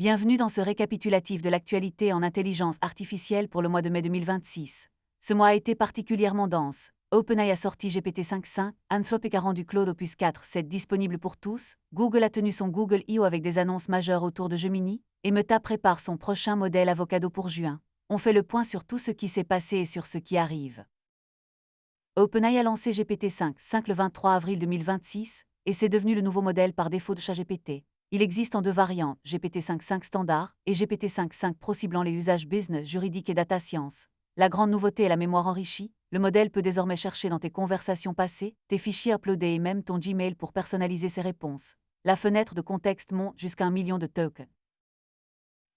Bienvenue dans ce récapitulatif de l'actualité en intelligence artificielle pour le mois de mai 2026. Ce mois a été particulièrement dense. OpenAI a sorti GPT-5.5, Anthropic a rendu Claude Opus 4.7 disponible pour tous, Google a tenu son Google I.O. avec des annonces majeures autour de Gemini, et Meta prépare son prochain modèle Avocado pour juin. On fait le point sur tout ce qui s'est passé et sur ce qui arrive. OpenAI a lancé GPT-5.5 le 23 avril 2026, et c'est devenu le nouveau modèle par défaut de ChatGPT. Il existe en deux variantes, GPT-5.5 standard et GPT-5.5 Pro ciblant les usages business, juridiques et data science. La grande nouveauté est la mémoire enrichie. Le modèle peut désormais chercher dans tes conversations passées, tes fichiers uploadés et même ton Gmail pour personnaliser ses réponses. La fenêtre de contexte monte jusqu'à 1 million de tokens.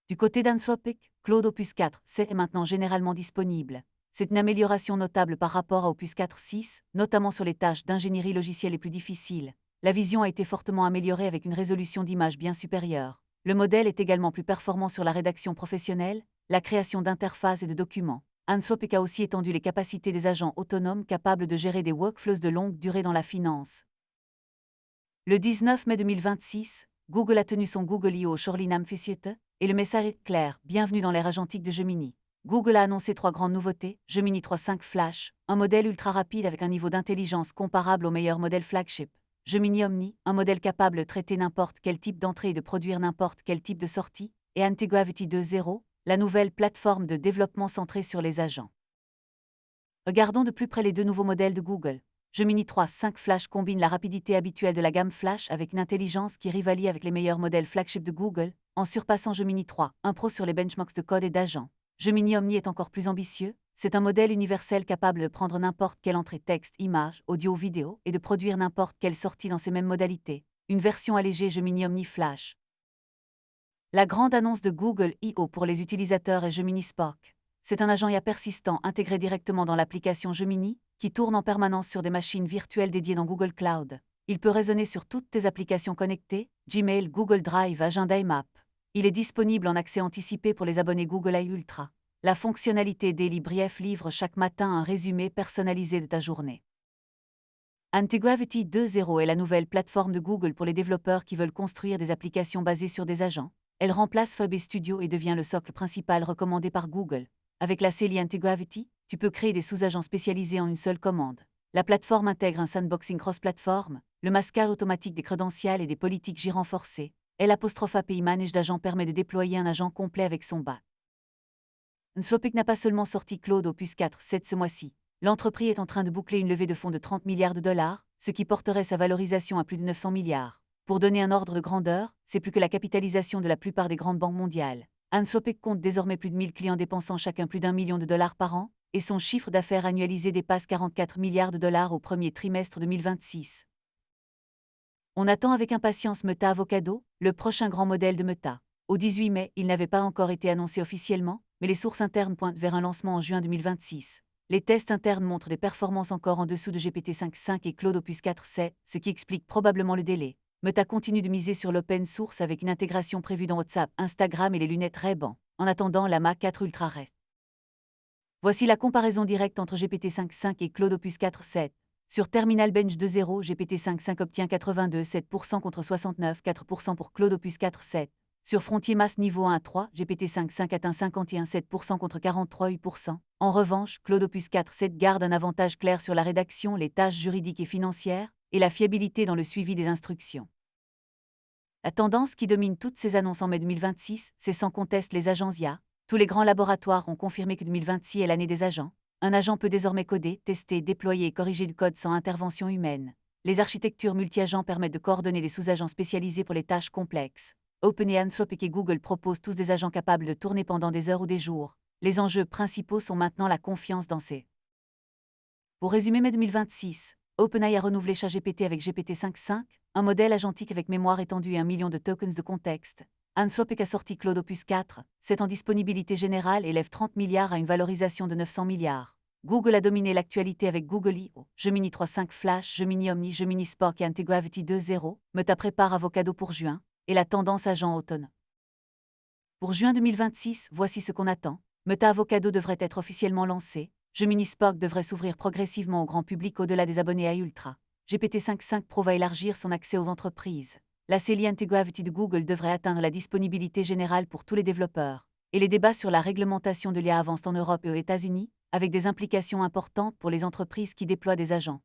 Du côté d'Anthropic, Claude Opus 4.7 est maintenant généralement disponible. C'est une amélioration notable par rapport à Opus 4.6, notamment sur les tâches d'ingénierie logicielle les plus difficiles. La vision a été fortement améliorée avec une résolution d'image bien supérieure. Le modèle est également plus performant sur la rédaction professionnelle, la création d'interfaces et de documents. Anthropic a aussi étendu les capacités des agents autonomes capables de gérer des workflows de longue durée dans la finance. Le 19 mai 2026, Google a tenu son Google I.O. Shoreline Amphitheater, et le message est clair, bienvenue dans l'ère agentique de Gemini. Google a annoncé 3 grandes nouveautés, Gemini 3.5 Flash, un modèle ultra rapide avec un niveau d'intelligence comparable au meilleur modèle flagship. Gemini Omni, un modèle capable de traiter n'importe quel type d'entrée et de produire n'importe quel type de sortie, et Antigravity 2.0, la nouvelle plateforme de développement centrée sur les agents. Regardons de plus près les deux nouveaux modèles de Google. Gemini 3.5 Flash combine la rapidité habituelle de la gamme Flash avec une intelligence qui rivalise avec les meilleurs modèles flagship de Google, en surpassant Gemini 3.1 Pro sur les benchmarks de code et d'agents. Gemini Omni est encore plus ambitieux. C'est un modèle universel capable de prendre n'importe quelle entrée texte, image, audio, vidéo et de produire n'importe quelle sortie dans ces mêmes modalités. Une version allégée Gemini Omni Flash. La grande annonce de Google I.O. pour les utilisateurs est Gemini Spark. C'est un agent IA persistant intégré directement dans l'application Gemini, qui tourne en permanence sur des machines virtuelles dédiées dans Google Cloud. Il peut résonner sur toutes tes applications connectées, Gmail, Google Drive, Agenda et Maps. Il est disponible en accès anticipé pour les abonnés Google AI Ultra. La fonctionnalité Daily Brief livre chaque matin un résumé personnalisé de ta journée. Antigravity 2.0 est la nouvelle plateforme de Google pour les développeurs qui veulent construire des applications basées sur des agents. Elle remplace Fab et Studio et devient le socle principal recommandé par Google. Avec la CLI Antigravity, tu peux créer des sous-agents spécialisés en une seule commande. La plateforme intègre un sandboxing cross-platform, le masquage automatique des crédentials et des politiques JIT renforcées. L'API Manage d'agent permet de déployer un agent complet avec son BAT. Anthropic n'a pas seulement sorti Claude Opus 4.7 ce mois-ci. L'entreprise est en train de boucler une levée de fonds de 30 milliards de dollars, ce qui porterait sa valorisation à plus de 900 milliards. Pour donner un ordre de grandeur, c'est plus que la capitalisation de la plupart des grandes banques mondiales. Anthropic compte désormais plus de 1000 clients dépensant chacun plus d'1 million de dollars par an, et son chiffre d'affaires annualisé dépasse 44 milliards de dollars au premier trimestre 2026. On attend avec impatience Meta Avocado, le prochain grand modèle de Meta. Au 18 mai, il n'avait pas encore été annoncé officiellement, mais les sources internes pointent vers un lancement en juin 2026. Les tests internes montrent des performances encore en dessous de GPT-5.5 et Claude Opus 4.7, ce qui explique probablement le délai. Meta continue de miser sur l'open source avec une intégration prévue dans WhatsApp, Instagram et les lunettes Ray-Ban, en attendant la Mac 4 Ultra Ray. Voici la comparaison directe entre GPT-5.5 et Claude Opus 4.7. Sur Terminal Bench 2.0, GPT-5.5 obtient 82,7% contre 69,4% pour Claude Opus 4.7. Sur Frontier Mass niveau 1 à 3, GPT-5.5 atteint 51,7% contre 43,8%. En revanche, Claude Opus 4.7 garde un avantage clair sur la rédaction, les tâches juridiques et financières, et la fiabilité dans le suivi des instructions. La tendance qui domine toutes ces annonces en mai 2026, c'est sans conteste les agents IA. Tous les grands laboratoires ont confirmé que 2026 est l'année des agents. Un agent peut désormais coder, tester, déployer et corriger du code sans intervention humaine. Les architectures multi-agents permettent de coordonner des sous-agents spécialisés pour les tâches complexes. OpenAI, Anthropic et Google proposent tous des agents capables de tourner pendant des heures ou des jours. Les enjeux principaux sont maintenant la confiance dans ces. Pour résumer mai 2026, OpenAI a renouvelé ChatGPT avec GPT-5.5, un modèle agentique avec mémoire étendue et 1 million de tokens de contexte. Anthropic a sorti Claude Opus 4, c'est en disponibilité générale et élève 30 milliards à une valorisation de 900 milliards. Google a dominé l'actualité avec Google I.O., Gemini 3.5 Flash, Gemini Omni, Gemini Spark et Antigravity 2.0, Meta prépare Avocado pour juin, et la tendance agent automne. Pour juin 2026, voici ce qu'on attend. Meta Avocado devrait être officiellement lancé. Gemini Spark devrait s'ouvrir progressivement au grand public au-delà des abonnés à Ultra. GPT-5.5 Pro va élargir son accès aux entreprises. La CLI Anti-Gravity de Google devrait atteindre la disponibilité générale pour tous les développeurs. Et les débats sur la réglementation de l'IA avancent en Europe et aux États-Unis, avec des implications importantes pour les entreprises qui déploient des agents.